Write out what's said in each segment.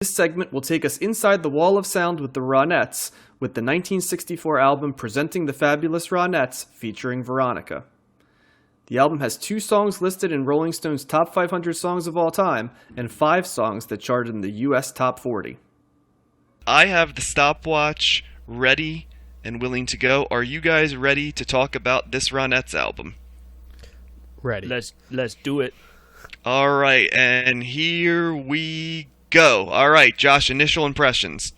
This segment will take us inside the wall of sound with the Ronettes, with the 1964 album Presenting the Fabulous Ronettes, featuring Veronica. The album has 2 songs listed in Rolling Stone's Top 500 Songs of All Time, and 5 songs that charted in the US Top 40. I have the stopwatch ready and willing to go. Are you guys ready to talk about this Ronettes album? Ready. Let's do it. All right, and here we go. All right, Josh, initial impressions.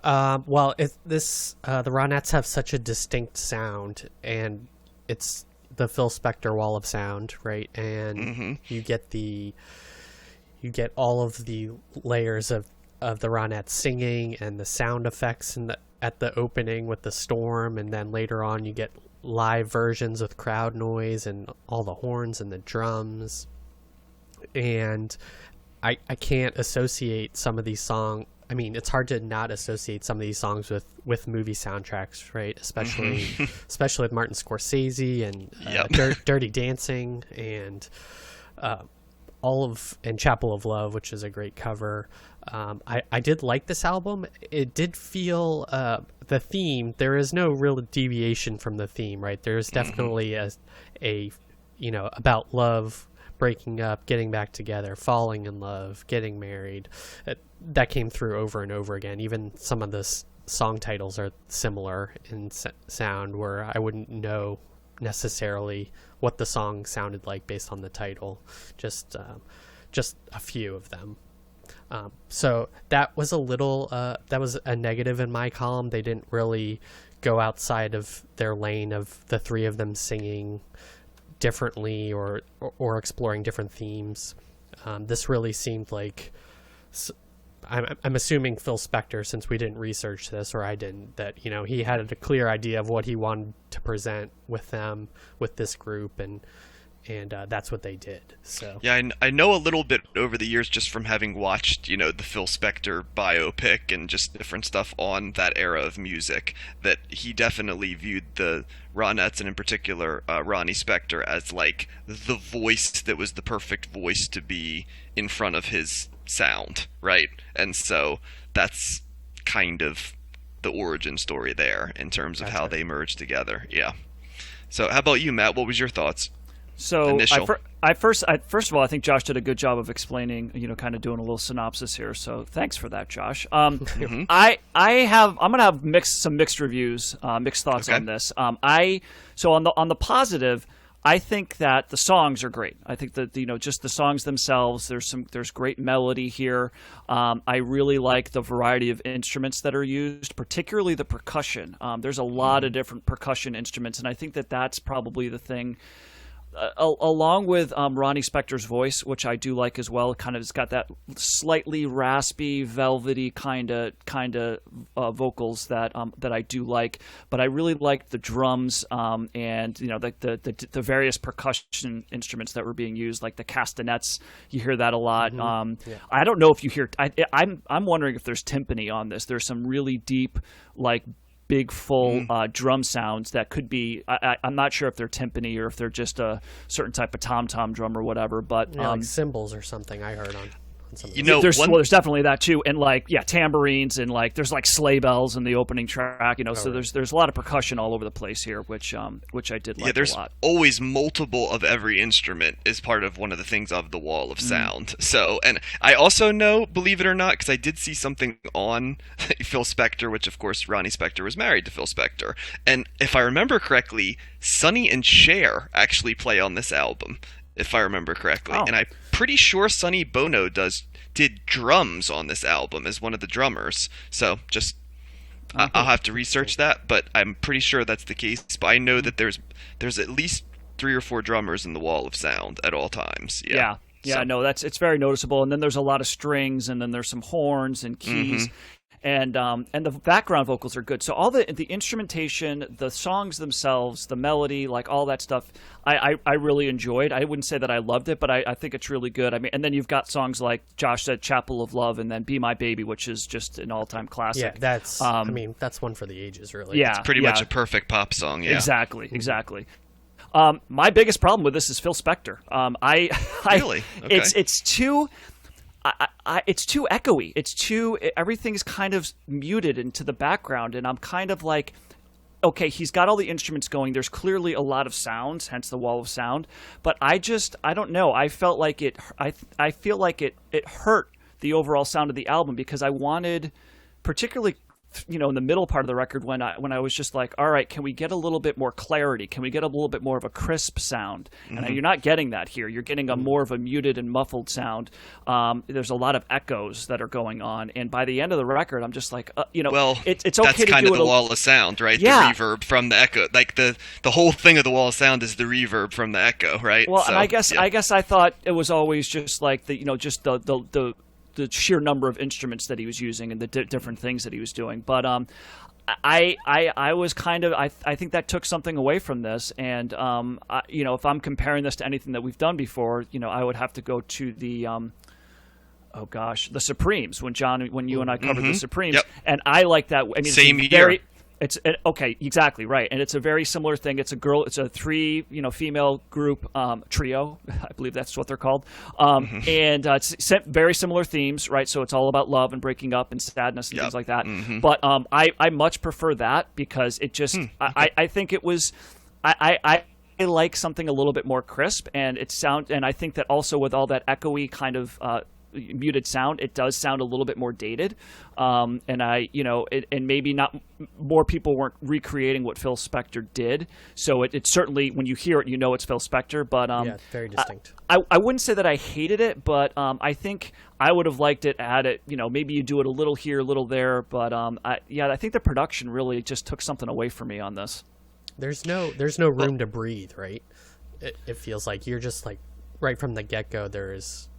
The Ronettes have such a distinct sound, and it's the Phil Spector wall of sound, right? And you get all of the layers of the Ronettes singing and the sound effects at the opening with the storm, and then later on you get live versions with crowd noise and all the horns and the drums. And I can't associate some of these songs. I mean, it's hard to not associate some of these songs with movie soundtracks, right? Especially with Martin Scorsese and Dirty Dancing and Chapel of Love, which is a great cover. I did like this album. It did feel the theme. There is no real deviation from the theme, right? There's definitely a about love, breaking up, getting back together, falling in love, getting married. That came through over and over again. Even some of the song titles are similar in sound, where I wouldn't know necessarily what the song sounded like based on the title. Just a few of them. So that was that was a negative in my column. They didn't really go outside of their lane of the 3 of them singing differently or exploring different themes. This really seemed like, I'm assuming Phil Spector, since we didn't research this, or I didn't, that he had a clear idea of what he wanted to present with them, with this group, and that's what they did. So yeah, I know a little bit over the years just from having watched the Phil Spector biopic and just different stuff on that era of music, that he definitely viewed the Ronettes, and in particular Ronnie Spector, as like the voice that was the perfect voice to be in front of his sound, right? And so that's kind of the origin story there in terms of how they merged together. Yeah. So how about you, Matt? What was your thoughts? So first of all, I think Josh did a good job of explaining, kind of doing a little synopsis here. So thanks for that, Josh. I'm gonna have some mixed reviews, mixed thoughts on this. So on the positive, I think that the songs are great. I think that just the songs themselves, there's great melody here. I really like the variety of instruments that are used, particularly the percussion. There's a lot of different percussion instruments, and I think that that's probably the thing. Along with Ronnie Spector's voice, which I do like as well, it's got that slightly raspy, velvety kind of vocals that I do like. But I really like the drums and the various percussion instruments that were being used, like the castanets. You hear that a lot. I don't know if you hear. I'm wondering if there's timpani on this. There's some really deep, like, big full drum sounds that could be. I'm not sure if they're timpani or if they're just a certain type of tom-tom drum or whatever. But like cymbals or something I heard on some of there's definitely that too, and tambourines, and there's sleigh bells in the opening track. So there's a lot of percussion all over the place here, which I did like a lot. There's always multiple of every instrument is part of one of the things of the wall of sound. So, and I also know, believe it or not, because I did see something on Phil Spector, which of course Ronnie Spector was married to Phil Spector, and if I remember correctly, Sonny and Cher actually play on this album, if I remember correctly. And I'm pretty sure Sonny Bono did drums on this album as one of the drummers. So just I'll have to research that, but I'm pretty sure that's the case. But I know that there's at least 3 or 4 drummers in the wall of sound at all times. Yeah. No, it's very noticeable. And then there's a lot of strings, and then there's some horns and keys. And the background vocals are good. So all the instrumentation, the songs themselves, the melody, all that stuff, I really enjoyed. I wouldn't say that I loved it, but I think it's really good. I mean, and then you've got songs like Josh said, "Chapel of Love," and then "Be My Baby," which is just an all-time classic. Yeah, that's that's one for the ages, really. Yeah, it's pretty much a perfect pop song. Yeah, exactly. My biggest problem with this is Phil Spector. Really? Okay. It's too. it's too echoey. Everything's kind of muted into the background, and I'm kind of like, okay, he's got all the instruments going. There's clearly a lot of sounds, hence the wall of sound. But I don't know. I felt like I feel like it hurt the overall sound of the album, because I wanted, particularly, in the middle part of the record, when I was just like, all right, can we get a little bit more clarity? Can we get a little bit more of a crisp sound? And you're not getting that here. You're getting a more of a muted and muffled sound. There's a lot of echoes that are going on, and by the end of the record, I'm just like, well, it's okay that's to kind do of the wall of sound, right? Yeah. The reverb from the echo, like the whole thing of the wall of sound is the reverb from the echo, right? Well, so, and I guess I thought it was always just like just the sheer number of instruments that he was using and the different things that he was doing. But I was kind of, I think that took something away from this. And, if I'm comparing this to anything that we've done before, I would have to go to the, the Supremes, when you and I covered the Supremes. Yep. And I like that. I mean, same year. Okay, exactly right, and it's a very similar thing. It's a 3 female group trio, I believe that's what they're called, and it's very similar themes, right? So it's all about love and breaking up and sadness and things like that. But I much prefer that, because it just I think it was I like something a little bit more crisp, and I think that also with all that echoey kind of muted sound, it does sound a little bit more dated, and and maybe not more people weren't recreating what Phil Spector did, so it certainly, when you hear it, it's Phil Spector, but it's very distinct. I wouldn't say that I hated it, but I think I would have liked it had it, maybe you do it a little here, a little there, but I think the production really just took something away from me on this. There's no room to breathe, right? It feels like you're just like, right from the get-go, there is.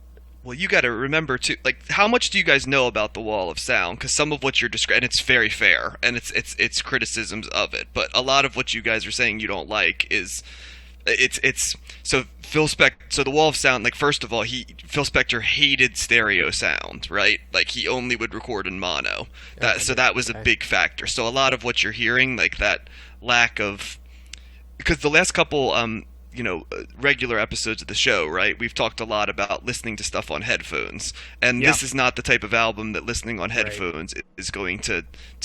Well, you got to remember too, like, how much do you guys know about the wall of sound? Because some of what you're describing, and it's very fair, and it's criticisms of it, but a lot of what you guys are saying you don't like is, so Phil Spector. So the wall of sound, like, first of all, Phil Spector hated stereo sound, right? Like, he only would record in mono. That was a big factor. So a lot of what you're hearing, like that lack of, because the last couple regular episodes of the show, right, we've talked a lot about listening to stuff on headphones, and this is not the type of album that listening on headphones is going to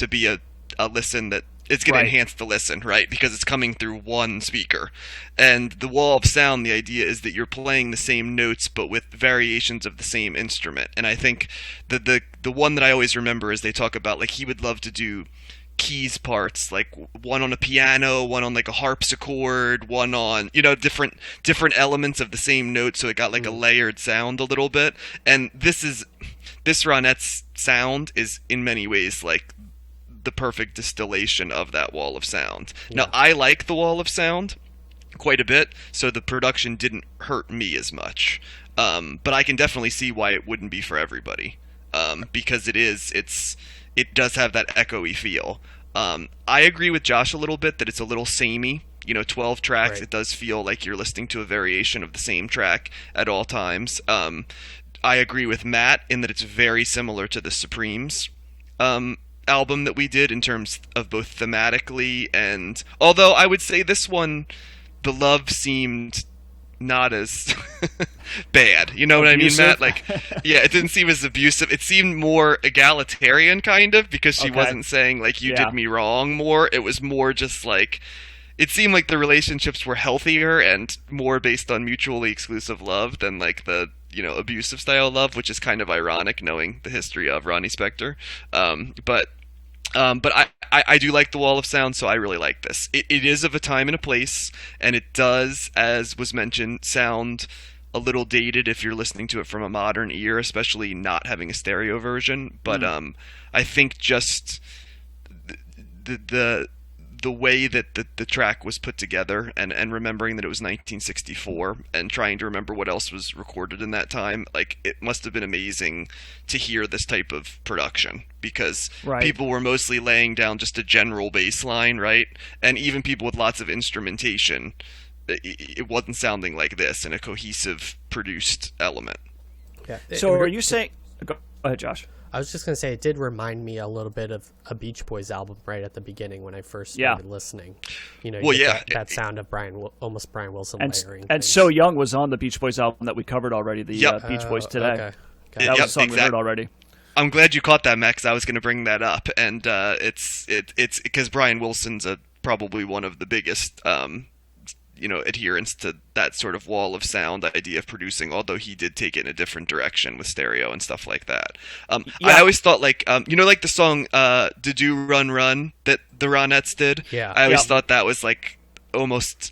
be a listen that it's going to enhance the listen, right, because it's coming through one speaker. And the wall of sound, the idea is that you're playing the same notes but with variations of the same instrument. And I think the one that I always remember is they talk about, like, he would love to do keys parts, like one on a piano, one on like a harpsichord, one on different elements of the same note, so it got like a layered sound a little bit. And this Ronettes sound is in many ways like the perfect distillation of that wall of sound. Now, I like the wall of sound quite a bit, so the production didn't hurt me as much, but I can definitely see why it wouldn't be for everybody, because it does have that echoey feel. I agree with Josh a little bit that it's a little samey. 12 tracks, right. It does feel like you're listening to a variation of the same track at all times. I agree with Matt in that it's very similar to the Supremes album that we did in terms of both thematically, and although I would say this one, the love seemed not as bad. You know what abusive? I mean, Matt? Like, yeah, it didn't seem as abusive. It seemed more egalitarian, kind of, because she wasn't saying, like, you did me wrong more. It was more just, like, it seemed like the relationships were healthier and more based on mutually exclusive love than, like, the, abusive style love, which is kind of ironic, knowing the history of Ronnie Spector. But I do like the wall of sound, so I really like this. It is of a time and a place, and it does, as was mentioned, sound a little dated if you're listening to it from a modern ear, especially not having a stereo version. But I think just the way that the track was put together, and remembering that it was 1964 and trying to remember what else was recorded in that time, like, it must have been amazing to hear this type of production, because people were mostly laying down just a general bass line, right? And even people with lots of instrumentation, it wasn't sounding like this in a cohesive produced element. Yeah. So are you saying... Go ahead, Josh. I was just going to say, it did remind me a little bit of a Beach Boys album right at the beginning when I first started listening. That sound of almost Brian Wilson layering. And So Young was on the Beach Boys album that we covered already, the Beach Boys Today. Okay. Okay. That was a song we heard already. I'm glad you caught that, Max. I was going to bring that up, and it's because Brian Wilson's probably one of the biggest adherents to that sort of wall of sound idea of producing, although he did take it in a different direction with stereo and stuff like that. I always thought like like the song "Did You Run Run" that the Ronettes did. Yeah. I always thought that was like almost,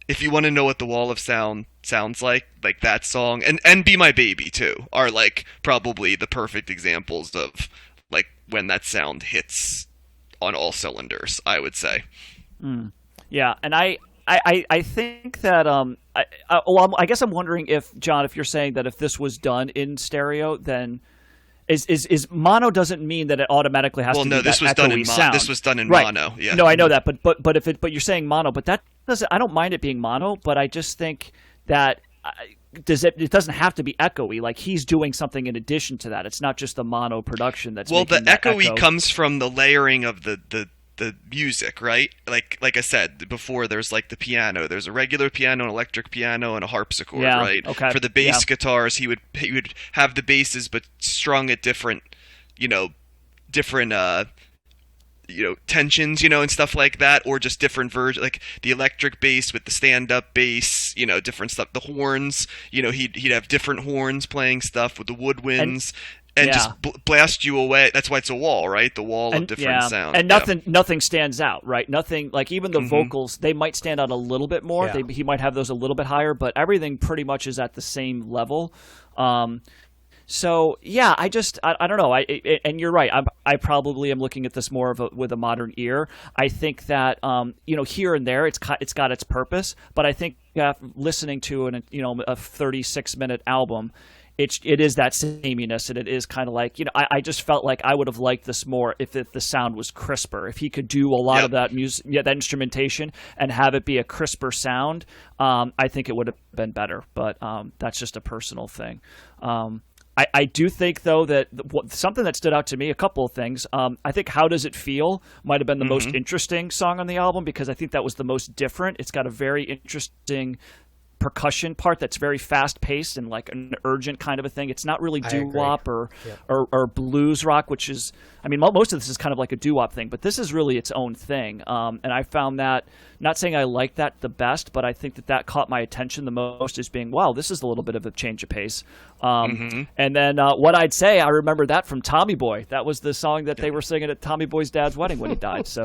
if you want to know what the wall of sound sounds like that song and "Be My Baby" too are like probably the perfect examples of like when that sound hits on all cylinders, I would say. Yeah, and I think that I guess I'm wondering if, John, if you're saying that if this was done in stereo, then is mono doesn't mean that it automatically has to be this that was done in sound. this was done in right. mono. Yeah. No, I know that, but you're saying mono, but that doesn't. I don't mind it being mono, but I just think that it doesn't have to be echoey. Like he's doing something in addition to that. It's not just the mono production that's the echoey echo. comes from the layering of the music, right? Like I said before, there's like the piano. There's a regular piano, an electric piano, and a harpsichord, right? Okay. For the bass guitars, he would have the basses, but strung at different tensions, and stuff like that, or just different versions, like the electric bass with the stand-up bass, different stuff. The horns, he'd have different horns playing stuff with the woodwinds. And just blast you away. That's why it's a wall, right? The wall of different sound. And nothing stands out, right? Nothing, like even the vocals, they might stand out a little bit more. Yeah. He might have those a little bit higher, but everything pretty much is at the same level. So yeah, I don't know. And you're right. I probably am looking at this more with a modern ear. I think that here and there it's got its purpose, but I think listening to a 36-minute album, it is that sameness, and it is kind of like, I just felt like I would have liked this more if the sound was crisper. If he could do a lot of that music, that instrumentation, and have it be a crisper sound, I think it would have been better. But that's just a personal thing. I do think, though, that something that stood out to me, a couple of things. I think "How Does It Feel" might have been the most interesting song on the album, because I think that was the most different. It's got a very interesting percussion part that's very fast paced and like an urgent kind of a thing. It's not really doo-wop or blues rock, which is, I mean, most of this is kind of like a doo-wop thing, but this is really its own thing. And I found that, not saying I like that the best, but I think that caught my attention the most as being, wow, this is a little bit of a change of pace. And then what I'd say, I remember that from Tommy Boy. That was the song that they were singing at Tommy Boy's dad's wedding when he died. So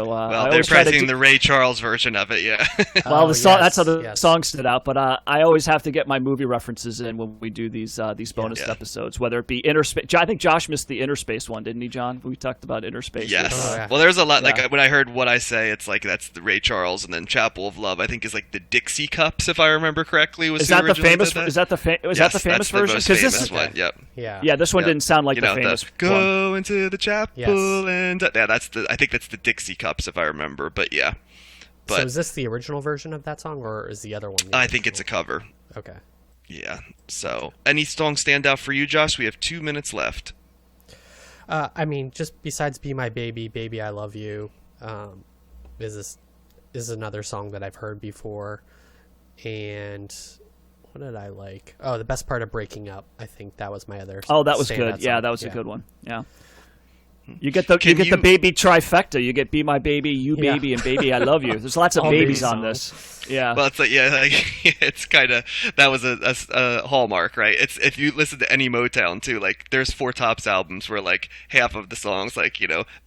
they're pressing the Ray Charles version of it, yeah. Well, that's how the song stood out. But I always have to get my movie references in when we do these bonus episodes, whether it be Interspace. I think Josh missed the Interspace one, didn't he, John? We talked about Interspace. Yes. Well, there's a lot. Like when I heard What I Say, it's like that's the Ray Charles, and then Chapel of Love, I think, is like the Dixie Cups, if I remember correctly. Is that the famous? Is that the famous version? Because this is one. Yep. Yeah. This one didn't sound like the famous. Go into the chapel and I think that's the Dixie Cups, if I remember. But yeah. So is this the original version of that song, or is the other one? I think it's a cover. Okay. Yeah. So, any song stand out for you, Josh? We have 2 minutes left. I mean, just besides "Be My Baby," "Baby I Love You," is another song that I've heard before. And what did I like? Oh, the best part of "Breaking Up." I think that was my other. Oh, that was good. Yeah, that was a good one. Yeah. You get the baby trifecta. You get "Be My Baby," "You Baby," and "Baby I Love You." There's lots of babies on this. Yeah. Well, it's like it's kind of, that was a hallmark, right? It's, if you listen to any Motown too, like there's Four Tops albums where like half of the songs, like,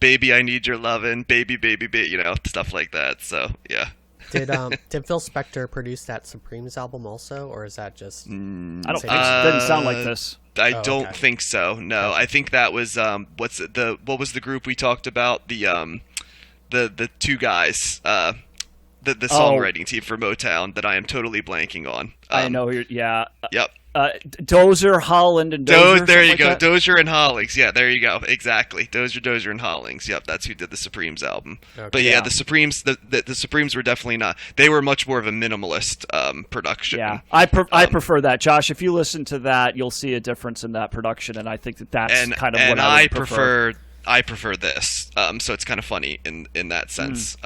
"Baby I Need Your Lovin'," "Baby Baby Baby," stuff like that. So yeah. Did Phil Spector produce that Supremes album also, or is that just? I don't think so. It doesn't sound like this. I don't think so. No, I think that was what was the group we talked about? The two guys, the songwriting team for Motown that I am totally blanking on. I know. Yeah. Yep. Dozier, Holland, and Dozier. There you go. Like Dozier and Hollings. Yeah, there you go. Exactly. Dozier, and Hollings. Yep, that's who did the Supremes album. Okay. But yeah, the Supremes, the Supremes were definitely not. They were much more of a minimalist production. Yeah, I prefer that, Josh. If you listen to that, you'll see a difference in that production, and I think that's kind of what I would prefer. I prefer this, so it's kind of funny in that sense,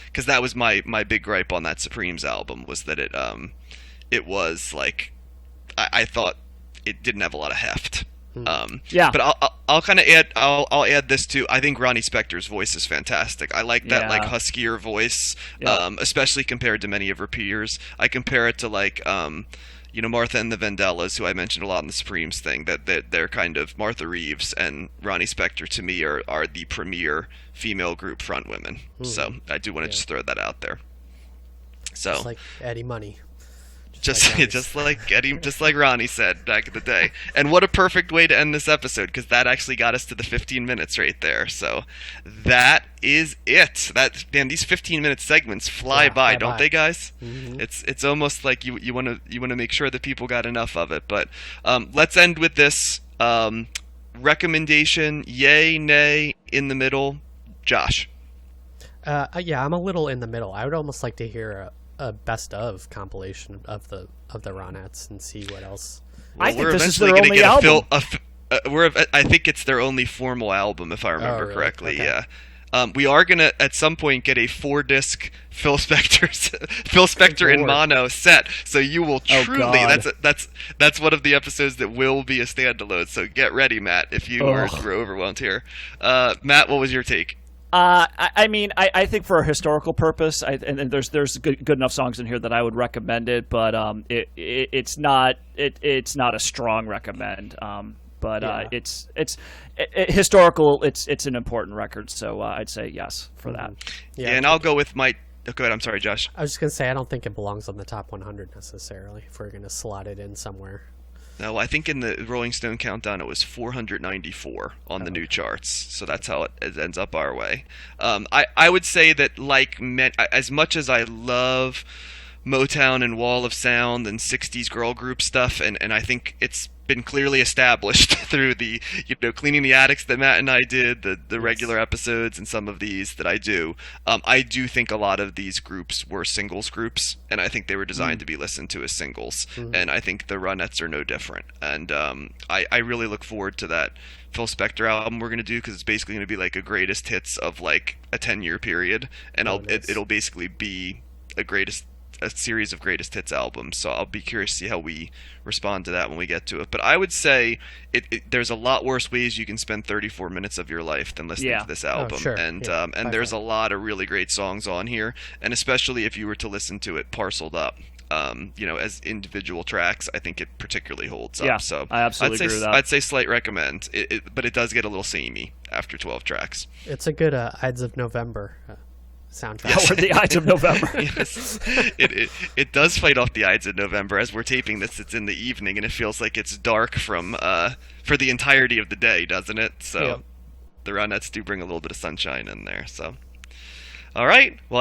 because that was my big gripe on that Supremes album, was that it was like, I thought it didn't have a lot of heft, Yeah. But I'll kind of I'll add this too. I think Ronnie Spector's voice is fantastic. I like that like huskier voice, especially compared to many of her peers. I compare it to like Martha and the Vandellas, who I mentioned a lot in the Supremes thing. That they're kind of Martha Reeves and Ronnie Spector to me are the premier female group front women. So I do want to just throw that out there. So Just like Eddie Money. Just like Ronnie said back in the day. And what a perfect way to end this episode, because that actually got us to the 15 minutes right there. So that is it. These 15-minute segments fly by, don't they, guys? Mm-hmm. It's almost like you want to make sure that people got enough of it. But let's end with this recommendation: yay, nay, in the middle. Josh. Yeah, I'm a little in the middle. I would almost like to hear a best of compilation of the Ronettes and see what else. I think this is their only album. I think it's their only formal album, if I remember correctly. Okay. Yeah. We are gonna at some point get a 4-disc Phil Spector in mono set, so you will truly. That's one of the episodes that will be a standalone. So get ready, Matt, if you were overwhelmed here. Matt, what was your take? I think for a historical purpose, and there's good enough songs in here that I would recommend it, but it's not a strong recommend. It's historical. It's an important record, so I'd say yes for that. Yeah, and I'll go with my. Go ahead. I'm sorry, Josh. I was just gonna say I don't think it belongs on the top 100 necessarily. If we're gonna slot it in somewhere. No, I think in the Rolling Stone countdown it was 494 on the new charts, so that's how it ends up our way. I would say that as much as I love Motown and Wall of Sound and 60s girl group stuff, and I think it's been clearly established through the Cleaning the Attics that Matt and I did, the regular episodes and some of these that I do. I do think a lot of these groups were singles groups, and I think they were designed to be listened to as singles. And I think the Ronettes are no different. And I really look forward to that Phil Spector album we're going to do, because it's basically going to be like a greatest hits of like a 10-year period, and it'll basically be a series of greatest hits albums, so I'll be curious to see how we respond to that when we get to it. But I would say there's a lot worse ways you can spend 34 minutes of your life than listening to this album. Sure. And there's a lot of really great songs on here, and especially if you were to listen to it parceled up, as individual tracks, I think it particularly holds up. Yeah, so I absolutely agree with that. I'd say slight recommend, but it does get a little samey after 12 tracks. It's a good Ides of November soundtrack. Yes. Or the Ides of November. Yes. It does fight off the Ides of November. As we're taping this, it's in the evening, and it feels like it's dark for the entirety of the day, doesn't it? So the Ronettes do bring a little bit of sunshine in there. So, all right. Well,